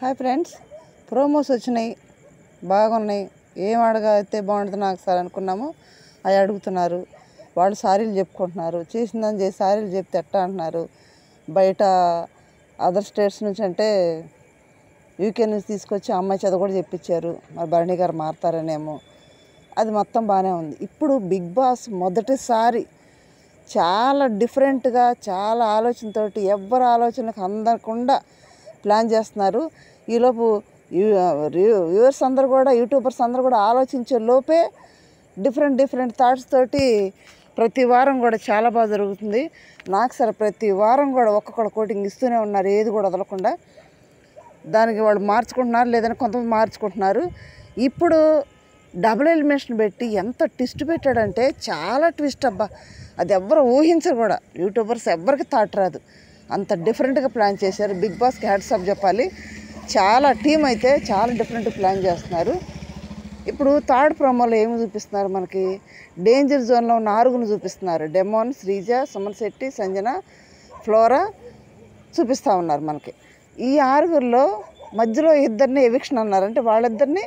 Hi friends, promos వచ్చినాయి, బాగున్నాయి. ఏం అడగైతే బాగుంటుంది నాకు సార్ అనుకున్నాము. అవి అడుగుతున్నారు. వాళ్ళు సారీలు చెప్పుకుంటున్నారు. చేసిందని చేసి సారీలు చెప్తే ఎట్టా అంటున్నారు. బయట అదర్ స్టేట్స్ నుంచి అంటే యూకే నుంచి తీసుకొచ్చి అమ్మాయి చేత కూడా చెప్పించారు. మరి భరణి గారు మారుతారనేమో. అది మొత్తం బాగానే ఉంది. ఇప్పుడు బిగ్ బాస్ మొదటిసారి చాలా డిఫరెంట్గా, చాలా ఆలోచనతోటి, ఎవ్వరు ఆలోచనకు అందకుండా ప్లాన్ చేస్తున్నారు. ఈలోపు వ్యూవర్స్ అందరూ కూడా, యూట్యూబర్స్ అందరూ కూడా ఆలోచించే లోపే డిఫరెంట్ థాట్స్ తోటి ప్రతి వారం కూడా చాలా బాగా జరుగుతుంది. నాకు సరే ప్రతి వారం కూడా ఒక్కొక్కడు కోటింగ్ ఇస్తూనే ఉన్నారు, ఏది కూడా వదలకుండా. దానికి వాళ్ళు మార్చుకుంటున్నారు, లేదని కొంతమంది మార్చుకుంటున్నారు. ఇప్పుడు డబుల్ ఎలిమినేషన్ పెట్టి ఎంత ట్విస్ట్ పెట్టాడంటే చాలా ట్విస్ట్ అబ్బా. అది ఎవ్వరు ఊహించరు కూడా, యూట్యూబర్స్ ఎవ్వరికి థాట్ రాదు. అంత డిఫరెంట్గా ప్లాన్ చేశారు. బిగ్ బాస్కి హ్యాట్స్ ఆఫ్ చెప్పాలి. చాలా టీం అయితే చాలా డిఫరెంట్ ప్లాన్ చేస్తున్నారు. ఇప్పుడు థర్డ్ ప్రోమోలో ఏమి చూపిస్తున్నారు మనకి? డేంజర్ జోన్లో ఉన్న ఆరుగురు చూపిస్తున్నారు. డెమోన్, శ్రీజ, సుమన్ శెట్టి, సంజన, ఫ్లోరా చూపిస్తూ ఉన్నారు మనకి. ఈ ఆరుగురిలో మధ్యలో ఇద్దరిని ఎవిక్షన్ అన్నారు. అంటే వాళ్ళిద్దరిని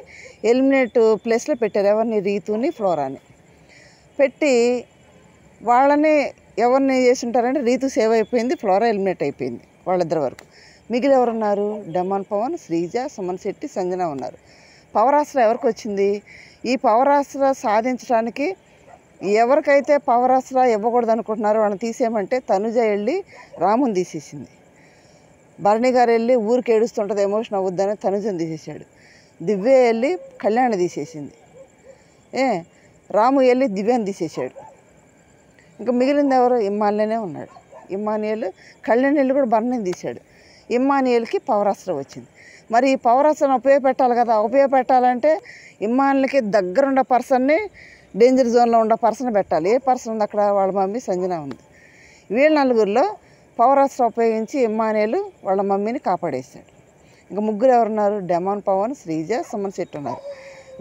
ఎలిమినేట్ ప్లేస్లో పెట్టారు. ఎవరిని? రీతుని, ఫ్లోరాని పెట్టి వాళ్ళని ఎవరిని చేసి ఉంటారంటే రీతు సేవ్ అయిపోయింది, ఫ్లోరా ఎలిమినేట్ అయిపోయింది. వాళ్ళిద్దరి వరకు మిగిలి ఎవరున్నారు? డెమాన్ పవన్, శ్రీజ, సుమన్ శెట్టి, సంజన ఉన్నారు. పవరాస్త్ర ఎవరికి వచ్చింది? ఈ పవరాస్త్ర సాధించడానికి ఎవరికైతే పవరాస్త్ర ఇవ్వకూడదు అనుకుంటున్నారో వాళ్ళని తీసేయమంటే తనుజ వెళ్ళి రాముని తీసేసింది. భరణి గారు వెళ్ళి ఊరికి ఏడుస్తుంటుంది, ఎమోషన్ అవ్వద్దని తనుజని తీసేసాడు. దివ్య వెళ్ళి కళ్యాణి తీసేసింది. రాము వెళ్ళి దివ్యాన్ని తీసేసాడు. ఇంకా మిగిలింది ఎవరు? ఇమ్మానియలే ఉన్నాడు. ఇమ్మానియల్, కళ్యాణి వెళ్ళి కూడా భరణిని తీశాడు. ఇమ్మానియల్కి పవరాస్త్రం వచ్చింది. మరి ఈ పవరాస్త్రం ఉపయోగపెట్టాలి కదా. ఉపయోగపెట్టాలంటే ఇమ్మానియల్కి దగ్గరున్న పర్సన్ని, డేంజర్ జోన్లో ఉన్న పర్సన్ పెట్టాలి. ఏ పర్సన్ ఉంది అక్కడ? వాళ్ళ మమ్మీ సంజన ఉంది. వీళ్ళ నలుగురిలో పవరాస్త్రం ఉపయోగించి ఇమ్మానియల్ వాళ్ళ మమ్మీని కాపాడేశాడు. ఇంకా ముగ్గురు ఎవరున్నారు? డెమాన్ పవన్, శ్రీజ, సుమన్ శెట్టి ఉన్నారు.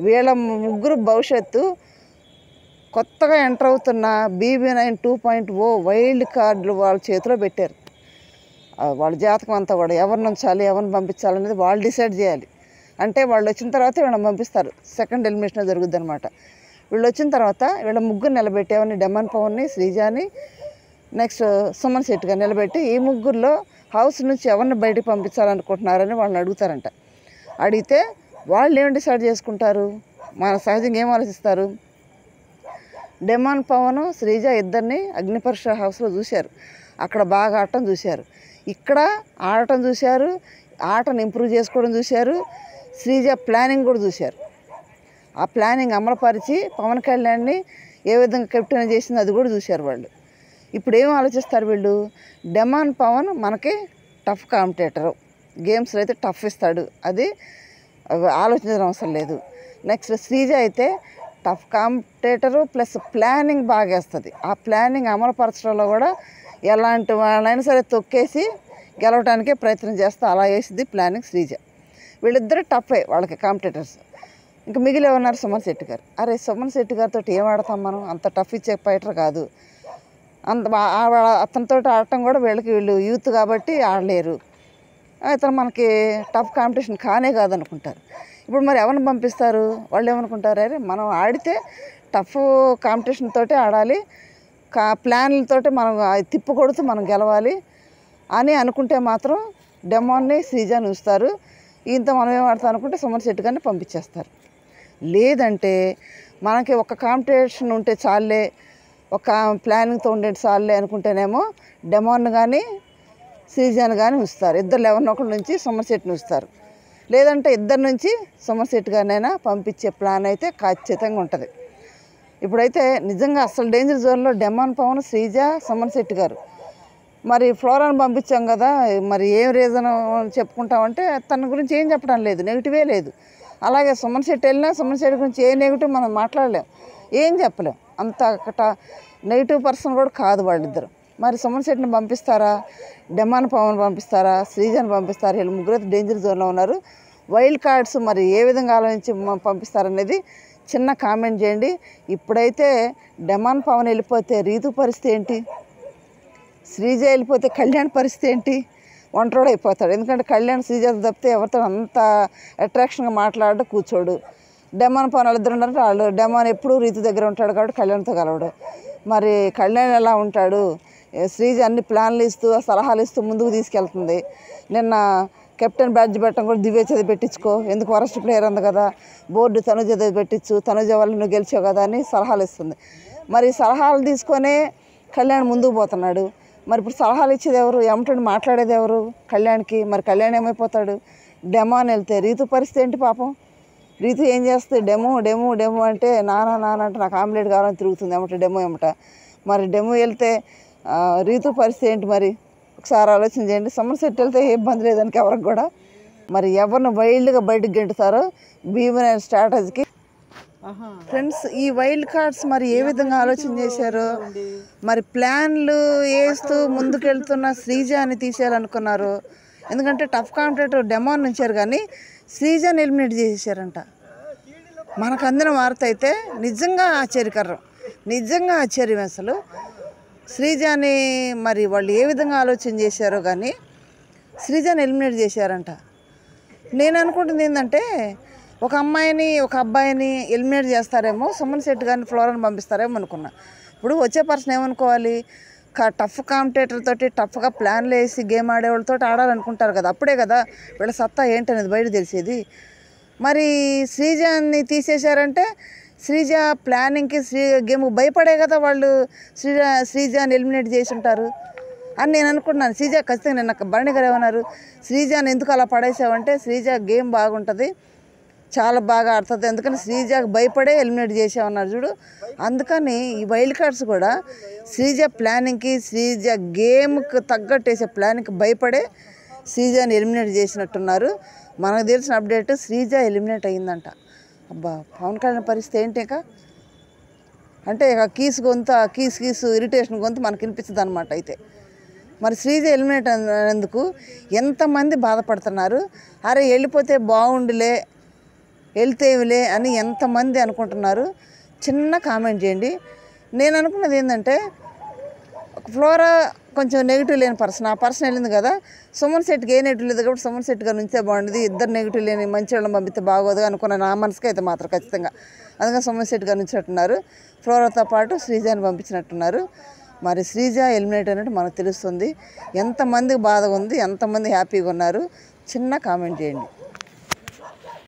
వీళ్ళ ముగ్గురు భవిష్యత్తు కొత్తగా ఎంటర్ అవుతున్న BB9 2.0 వైల్డ్ కార్డులు వాళ్ళ చేతిలో పెట్టారు. వాళ్ళ జాతకం అంతా కూడా ఎవరిని ఉంచాలి, ఎవరిని పంపించాలనేది వాళ్ళు డిసైడ్ చేయాలి. అంటే వాళ్ళు వచ్చిన తర్వాత వీళ్ళని పంపిస్తారు. సెకండ్ ఎలిమినేషన్ జరుగుద్ది అనమాట. వీళ్ళు వచ్చిన తర్వాత వీళ్ళ ముగ్గురు నిలబెట్టి, ఎవరిని? డెమాన్ పవన్ని, శ్రీజాని, నెక్స్ట్ సుమన్ శెట్టిగా నిలబెట్టి ఈ ముగ్గురులో హౌస్ నుంచి ఎవరిని బయటికి పంపించాలనుకుంటున్నారని వాళ్ళని అడుగుతారంట. అడిగితే వాళ్ళు ఏం డిసైడ్ చేసుకుంటారు? మన సహజంగా ఏం ఆలోచిస్తారు? డెమాన్ పవన్, శ్రీజ ఇద్దరిని అగ్నిపరీక్ష హౌస్లో చూశారు. అక్కడ బాగా ఆడటం చూశారు, ఇక్కడ ఆడటం చూశారు, ఆటను ఇంప్రూవ్ చేసుకోవడం చూశారు. శ్రీజ ప్లానింగ్ కూడా చూశారు. ఆ ప్లానింగ్ అమలుపరిచి పవన్ కళ్యాణ్ని ఏ విధంగా కెప్టెన్ చేసింది అది కూడా చూశారు వాళ్ళు. ఇప్పుడు ఏం ఆలోచిస్తారు వీళ్ళు? డెమాన్ పవన్ మనకి టఫ్ కాంపిటేటరు, గేమ్స్లో అయితే టఫ్ ఇస్తాడు, అది ఆలోచించడం అవసరం లేదు. నెక్స్ట్ శ్రీజ అయితే టఫ్ కాంపిటేటరు ప్లస్ ప్లానింగ్ బాగా వేస్తుంది. ఆ ప్లానింగ్ అమలుపరచడంలో కూడా ఎలాంటి వాళ్ళైనా సరే తొక్కేసి గెలవడానికే ప్రయత్నం చేస్తా, అలా వేసింది ప్లానింగ్ శ్రీజ. వీళ్ళిద్దరూ టఫే వాళ్ళకి కాంపిటేటర్స్. ఇంకా మిగిలి ఉన్నారు సుమన్ శెట్టి గారు. అరే సుమన్ శెట్టి గారితో ఏం ఆడతాం మనం? అంత టఫ్ ఇచ్చే ఫైటర్ కాదు. అతనితో ఆడటం కూడా వీళ్ళు యూత్ కాబట్టి ఆడలేరు. అతను మనకి టఫ్ కాంపిటీషన్ కానే కాదనుకుంటారు. ఇప్పుడు మరి ఎవరిని పంపిస్తారు? వాళ్ళు ఏమనుకుంటారు? అరే మనం ఆడితే టఫ్ కాంపిటీషన్ తోటే ఆడాలి, ప్లాన్లతోటి మనం తిప్పు కొడుతూ మనం గెలవాలి అని అనుకుంటే మాత్రం డెమాన్ని, శ్రీజాని ఉంచుతారు. ఇంత మనం ఏం ఆడతాం అనుకుంటే సుమన్ శెట్టి గారిని పంపించేస్తారు. లేదంటే మనకి ఒక కాంపిటీషన్ ఉంటే చాలే, ఒక ప్లానింగ్తో ఉండేది చాలే అనుకుంటేనేమో డెమాన్ కానీ శ్రీజాని కానీ ఉంచుతారు. ఇద్దరు ఎవరినో ఒకరి నుంచి సుమన్ శెట్టిని ఉంచుతారు. లేదంటే ఇద్దరి నుంచి సుమన్ శెట్టి గారినైనా పంపించే ప్లాన్ అయితే ఖచ్చితంగా ఉంటుంది. ఇప్పుడైతే నిజంగా అసలు డేంజర్ జోన్లో డెమాన్ పవన్, శ్రీజ, సుమన్ శెట్టి గారు. మరి ఫ్లోరాని పంపించాం కదా, మరి ఏం రీజన్ చెప్పుకుంటామంటే తన గురించి ఏం చెప్పడం లేదు, నెగిటివే లేదు. అలాగే సుమన్ శెట్టి వెళ్ళినా సుమన్ శెట్టి గురించి ఏ నెగిటివ్ మనం మాట్లాడలేం, ఏం చెప్పలేం. అంత నెగిటివ్ పర్సన్ కూడా కాదు వాళ్ళిద్దరు. మరి సుమన్ శెట్టిని పంపిస్తారా? డెమాన్ పవన్ పంపిస్తారా? శ్రీజని పంపిస్తారా? వీళ్ళు ముగ్గురు డేంజర్ జోన్లో ఉన్నారు. వైల్డ్ కార్డ్స్ మరి ఏ విధంగా ఆలోచించి పంపిస్తారనేది చిన్న కామెంట్ చేయండి. ఇప్పుడైతే డెమాన్ పవన్ వెళ్ళిపోతే రీతు పరిస్థితి ఏంటి? శ్రీజ వెళ్ళిపోతే కళ్యాణ్ పరిస్థితి ఏంటి? ఒంటరోడు అయిపోతాడు. ఎందుకంటే కళ్యాణ్ శ్రీజాత తప్పితే ఎవరితో అంత అట్రాక్షన్గా మాట్లాడు కూర్చోడు. డెమాన్ పవన్ వాళ్ళిద్దరు ఉంటారంటే వాళ్ళు డెమాన్ ఎప్పుడూ రీతు దగ్గర ఉంటాడు కాబట్టి కళ్యాణ్తో కలవడు. మరి కళ్యాణ్ ఎలా ఉంటాడు? శ్రీజ అన్ని ప్లాన్లు ఇస్తూ సలహాలు ఇస్తూ ముందుకు తీసుకెళ్తుంది. నిన్న కెప్టెన్ బ్యాడ్జ్ పెట్టడం కూడా దివ్య చదివి పెట్టించుకో, ఎందుకు వరస్ట్ ప్లేయర్ ఉంది కదా, బోర్డు తనుజ చదివి పెట్టించు, తనుజ వల్ల నువ్వు గెలిచావు కదా అని సలహాలు ఇస్తుంది. మరి సలహాలు తీసుకొనే కళ్యాణ్ ముందుకు పోతున్నాడు. మరి ఇప్పుడు సలహాలు ఇచ్చేది ఎవరు? ఏమంటాడు మాట్లాడేది ఎవరు కళ్యాణ్కి? మరి కళ్యాణ్ ఏమైపోతాడు? డెమాన్ వెళ్తే రీతు పరిస్థితి ఏంటి పాపం? రీతు ఏం చేస్తుంది? డెమో డెమో డెమో అంటే నాన్న అంటే నాకు ఆమ్లెట్ కావాలని తిరుగుతుంది ఏమంట డెమో ఏమంట. మరి డెమో వెళ్తే రీతు పరిస్థితి ఏంటి? మరి ఒకసారి ఆలోచన చేయండి. సమ్మర్సెట్ వెళ్తే ఏ ఇబ్బంది లేదానికి ఎవరికి కూడా. మరి ఎవరిని వైల్డ్గా బయటకు గెంటుతారో భీమన్ స్ట్రాటజీకి. ఫ్రెండ్స్, ఈ వైల్డ్ కార్డ్స్ మరి ఏ విధంగా ఆలోచన చేశారు? మరి ప్లాన్లు వేస్తూ ముందుకెళ్తున్న శ్రీజాని తీసేయాలనుకున్నారు. ఎందుకంటే టఫ్ కాంపిటేటర్ డెమాన్ నుంచారు కానీ శ్రీజాని ఎలిమినేట్ చేసేసారంట. మనకు అందిన వార్త అయితే నిజంగా ఆశ్చర్యకరం, నిజంగా ఆశ్చర్యం. అసలు శ్రీజాని మరి వాళ్ళు ఏ విధంగా ఆలోచన చేశారో కానీ శ్రీజాని ఎలిమినేట్ చేశారంట. నేను అనుకుంటుంది ఏంటంటే ఒక అమ్మాయిని ఒక అబ్బాయిని ఎలిమినేట్ చేస్తారేమో, సుమన్ శెట్టి గారిని ఫ్లోరాని పంపిస్తారేమో అనుకున్నా. ఇప్పుడు వచ్చే పర్సన్ ఏమనుకోవాలి? టఫ్ కాంపిటేటర్ తోటి టఫ్గా ప్లాన్లు వేసి గేమ్ ఆడేవాళ్ళతో ఆడాలనుకుంటారు కదా, అప్పుడే కదా వీళ్ళ సత్తా ఏంటనేది బయట తెలిసేది. మరి శ్రీజాని తీసేశారంటే శ్రీజ ప్లానింగ్కి గేమ్కి భయపడే కదా వాళ్ళు శ్రీజాని ఎలిమినేట్ చేసి ఉంటారు అని నేను అనుకుంటున్నాను. శ్రీజ ఖచ్చితంగా నిన్న భరణి గారు ఏమన్నారు, శ్రీజాని ఎందుకు అలా పడేసావంటే శ్రీజ గేమ్ బాగుంటుంది, చాలా బాగా ఆడుతుంది, అందుకని శ్రీజకు భయపడే ఎలిమినేట్ చేసామన్నారు చూడు. అందుకని ఈ వైల్డ్ కార్డ్స్ కూడా శ్రీజ ప్లానింగ్కి శ్రీజ గేమ్కి తగ్గట్టు వేసే ప్లానింగ్కి భయపడే శ్రీజని ఎలిమినేట్ చేసినట్టున్నారు. మనకు తెలిసిన అప్డేట్ శ్రీజ ఎలిమినేట్ అయ్యిందంట. అబ్బా, పవన్ కళ్యాణ్ పరిస్థితి ఏంటి? అంటే ఇక కీసు ఇరిటేషన్ గొంతు మనకు వినిపిస్తుంది అనమాట. అయితే మరి శ్రీజ ఎలిమినేట్ అనేందుకు ఎంతమంది బాధపడుతున్నారు. అరే వెళ్ళిపోతే బాగుండులే, వెళ్తేవిలే అని ఎంతమంది అనుకుంటున్నారు. చిన్న కామెంట్ చేయండి. నేను అనుకున్నది ఏంటంటే ఫ్లోరా కొంచెం నెగిటివ్ లేని పర్సన్, ఆ పర్సన్ వెళ్ళింది కదా, సుమన్ శెట్టికి ఏ నెగిటివ్ లేదు కాబట్టి సుమన్ శెట్టి గారు నుంచే బాగుండేది, ఇద్దరు నెగిటివ్ లేని మంచి వాళ్ళని పంపిస్తే బాగోదు అనుకున్న నా మనసుకి అయితే మాత్రం ఖచ్చితంగా. అందుకని సుమన్ శెట్టి గారు నుంచినట్టున్నారు, ఫ్లోరాతో పాటు శ్రీజాని పంపించినట్టున్నారు. మరి శ్రీజ ఎలిమినేట్ అన్నట్టు మనకు తెలుస్తుంది. ఎంతమందికి బాధగా ఉంది, ఎంతమంది హ్యాపీగా ఉన్నారు, చిన్న కామెంట్ చేయండి.